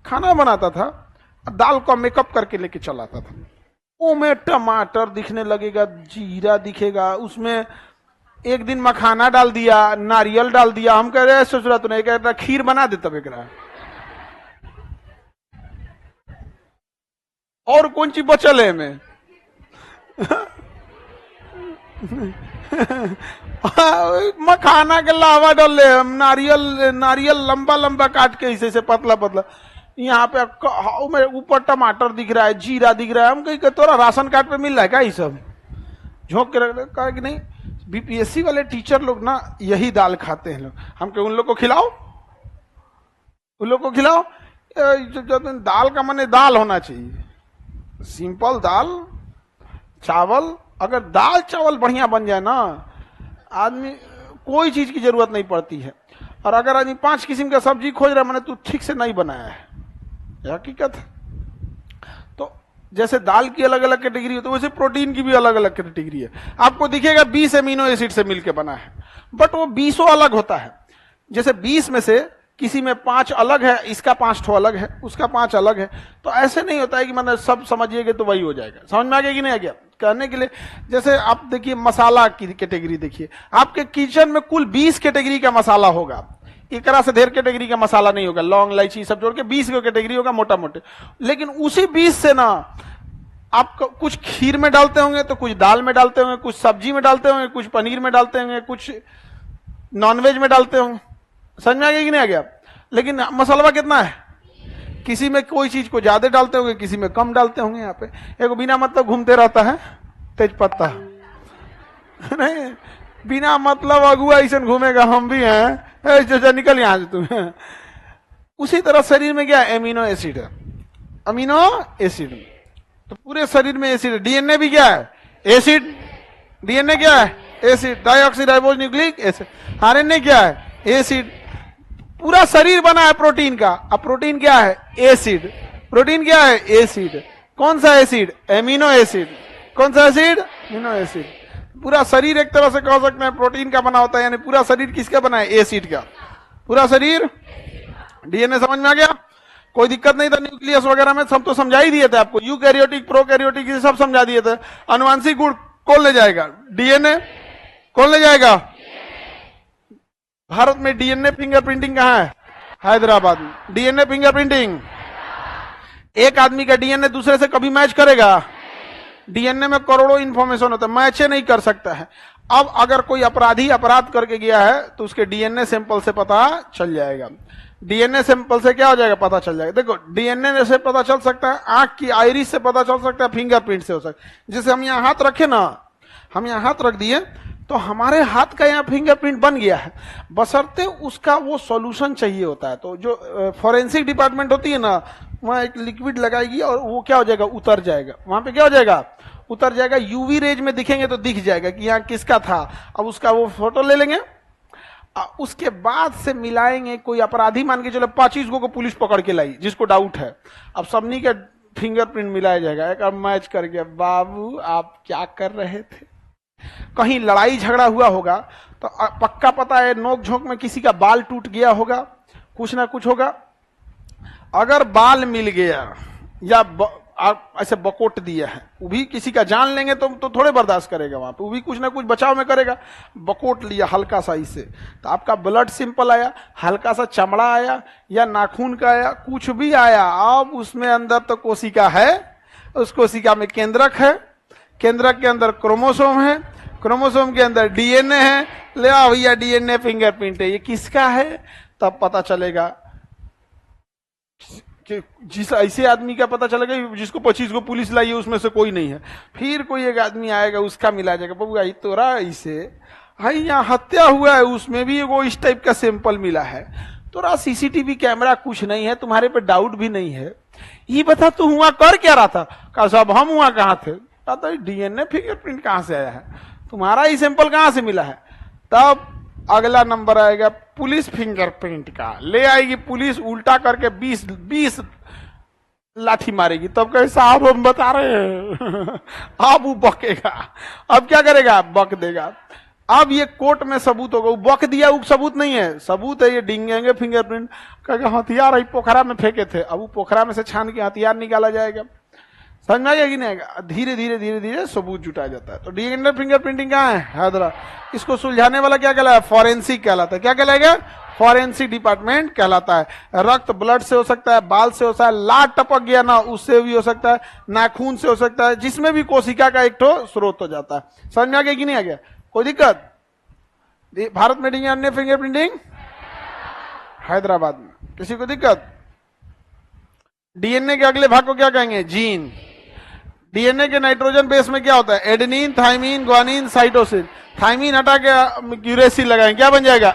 खाना बनाता था, दाल को मेकअप करके लेके चल आता था। वो में टमाटर दिखने लगेगा, जीरा दिखेगा, उसमें एक दिन मखाना डाल दिया, नारियल डाल दिया। हम कह रहे ससुरा तो नहीं, कह रहा खीर बना दे तब एक और कौन चीज बचल है में मखाना के लावा डाल ले, नारियल लंबा लंबा काट के इसे से पतला पतला, यहाँ पे ऊपर टमाटर दिख रहा है, जीरा दिख रहा है। हम कहीं तोरा राशन कार्ड पे मिल रहा है क्या ये सब? झोंक के रख कहा कि नहीं, बीपीएससी वाले टीचर लोग ना यही दाल खाते हैं लोग। हम कहे उन लोग को खिलाओ, उन लोग को खिलाओ। दाल का माने दाल होना चाहिए, सिंपल दाल चावल। अगर दाल चावल बढ़िया बन जाए ना, आदमी कोई चीज की जरूरत नहीं पड़ती है। और अगर आदमी 5 किस्म का सब्जी खोज रहा है, मैंने तू ठीक से नहीं बनाया है, यह हकीकत है। तो जैसे दाल की अलग अलग कैटेगरी है, तो वैसे प्रोटीन की भी अलग अलग कैटेगरी है। आपको दिखेगा 20 एमिनो एसिड से मिलकर बना है, बट वो 20 अलग होता है। जैसे 20 में से किसी में 5 अलग है, इसका 5 ठो अलग है, उसका 5 अलग है। तो ऐसे नहीं होता है कि मतलब सब समझिएगा तो वही हो जाएगा। समझ में आ गया कि नहीं आ गया? कहने के लिए जैसे आप देखिए मसाला की कैटेगरी देखिए, आपके किचन में कुल 20 कैटेगरी का मसाला होगा। एक तरह से ढेर कैटेगरी का मसाला नहीं होगा, लौंग इलायची सब जोड़ के 20 का कैटेगरी होगा मोटा मोटे। लेकिन उसी 20 से ना आप कुछ खीर में डालते होंगे, तो कुछ दाल में डालते होंगे, कुछ सब्जी में डालते होंगे, कुछ पनीर में डालते होंगे, कुछ नॉनवेज में डालते होंगे। समझ में आ गया कि नहीं आ गया? लेकिन मसाला कितना है? किसी में कोई चीज को ज्यादा डालते होंगे, किसी में कम डालते होंगे। यहाँ पे एक बिना मतलब घूमते रहता है तेज पत्ता नहीं, बिना मतलब अगुआ ऐसा घूमेगा, हम भी हैं जो निकल यहां से तुम्हें। उसी तरह शरीर में क्या है? एमिनो एसिड है, अमीनो एसिड। तो पूरे शरीर में एसिड है। डीएनए भी क्या है? एसिड। डीएनए क्या है? Acid, deoxyribose nucleic acid. RNA क्या है? एसिड। पूरा शरीर बना है प्रोटीन का। अब प्रोटीन क्या है? एसिड। प्रोटीन क्या है? एसिड। कौन सा एसिड? Amino acid. कौन सा एसिड? Amino acid. पूरा शरीर एक तरह से कह सकते हैं प्रोटीन का बना होता है, यानी पूरा शरीर किसका बना है? एसिड का। पूरा शरीर। डीएनए समझ में आ गया? कोई दिक्कत नहीं था। न्यूक्लियस वगैरह में सब तो समझा ही दिए थे आपको, यूकैरियोटिक प्रोकैरियोटिक सब समझा दिए थे। अनुवांशिक गुण कौन ले जाएगा? डीएनए। कौन ले जाएगा? भारत में डीएनए फिंगरप्रिंटिंग कहां है? हैदराबाद में। डीएनए फिंगरप्रिंटिंग, एक आदमी का डीएनए दूसरे से कभी मैच करेगा? डीएनए में करोड़ों इंफॉर्मेशन होता है, मैच नहीं कर सकता है। अब अगर कोई अपराधी अपराध करके गया है तो उसके डीएनए सैंपल से पता चल जाएगा। डीएनए सैंपल से क्या हो जाएगा? पता चल जाएगा। देखो डीएनए से पता चल सकता है, आंख की आइरिस से पता चल सकता है, फिंगरप्रिंट से हो सकता है। जैसे हम यहाँ हाथ रखे ना, हम यहाँ हाथ रख दिए तो हमारे हाथ का यहाँ फिंगरप्रिंट बन गया है, बशर्ते उसका वो सॉल्यूशन चाहिए होता है। तो जो फॉरेंसिक डिपार्टमेंट होती है ना, वहां एक लिक्विड लगाएगी और वो क्या हो जाएगा? उतर जाएगा। वहां पे क्या हो जाएगा? उतर जाएगा। यूवी रेज में दिखेंगे तो दिख जाएगा कि यहाँ किसका था। अब उसका वो फोटो ले लेंगे, उसके बाद से मिलाएंगे। कोई अपराधी मान के चलो 25 को पुलिस पकड़ के लाई जिसको डाउट है, अब सबनी के फिंगरप्रिंट मिलाया जाएगा, एक मैच करके। बाबू आप क्या कर रहे थे? कहीं लड़ाई झगड़ा हुआ होगा तो पक्का पता है नोक झोंक में किसी का बाल टूट गया होगा, कुछ ना कुछ होगा। अगर बाल मिल गया या ऐसे बकोट दिया है, वो भी किसी का जान लेंगे तो थोड़े बर्दाश्त करेगा, वहां पे वो भी कुछ ना कुछ बचाव में करेगा। बकोट लिया हल्का सा इससे, तो आपका ब्लड सिंपल आया, हल्का सा चमड़ा आया या नाखून का आया, कुछ भी आया, अब उसमें अंदर तो कोशिका है, उस कोशिका में केंद्रक है, केंद्रक के अंदर क्रोमोसोम है, क्रोमोसोम के अंदर डीएनए है। ले आओ भैया डीएनए फिंगरप्रिंट है, ये किसका है? तब पता चलेगा कि जिस ऐसे आदमी का पता चलेगा जिसको 25 को पुलिस लाई है उसमें से कोई नहीं है। फिर कोई एक आदमी आएगा, उसका मिला जाएगा। बबुआ ये तोरा ऐसे भाई यहाँ हत्या हुआ है, उसमें भी वो इस टाइप का सैंपल मिला है। तोरा सीसीटीवी कैमरा कुछ नहीं है, तुम्हारे पे डाउट भी नहीं है, ये बता तू हुआ कर क्या रहा था? कहा साहब हम हुआ कहाँ थे? तो डीएनए फिंगरप्रिंट कहां से आया है? तुम्हारा ही सैंपल कहां से मिला है? तब अगला नंबर आएगा पुलिस फिंगरप्रिंट का। ले आएगी पुलिस, उल्टा करके 20 लाठी मारेगी। तब कहे साहब हम बता रहे हैं अब वो बकेगा। अब क्या करेगा? बक देगा। अब ये कोर्ट में सबूत होगा, बक दिया वो सबूत नहीं है, सबूत है, ये डिंगेंगे फिंगरप्रिंट कहेगा हथियार है पोखरा में फेंके थे, अब वो पोखरा में से छान के हथियार निकाला जाएगा। समझ में आएगा कि नहीं आएगा? धीरे धीरे धीरे धीरे सबूत जुटाया जाता है। तो डीएनए फिंगरप्रिंटिंग कहाँ है? हैदराबाद। इसको सुलझाने वाला क्या कहलाता है? फॉरेंसिक कहलाता है। क्या कहलाएगा? फॉरेंसिक डिपार्टमेंट कहलाता है। रक्त ब्लड से हो सकता है, बाल से हो सकता है, लार टपक गया ना उससे भी हो सकता है, नाखून से हो सकता है, जिसमें भी कोशिका का एक ठो स्रोत हो जाता है। समझ में आ गया कि नहीं आ गया? कोई दिक्कत? भारत में डीएनए फिंगरप्रिंटिंग हैदराबाद में। किसी को दिक्कत? डीएनए के अगले भाग को क्या कहेंगे? जीन। डीएनए के नाइट्रोजन बेस में क्या होता है? Adenine, thymine, guanine, cytosine. Thymine हटा के यूरेसिल लगाएंगे, क्या बन जाएगा?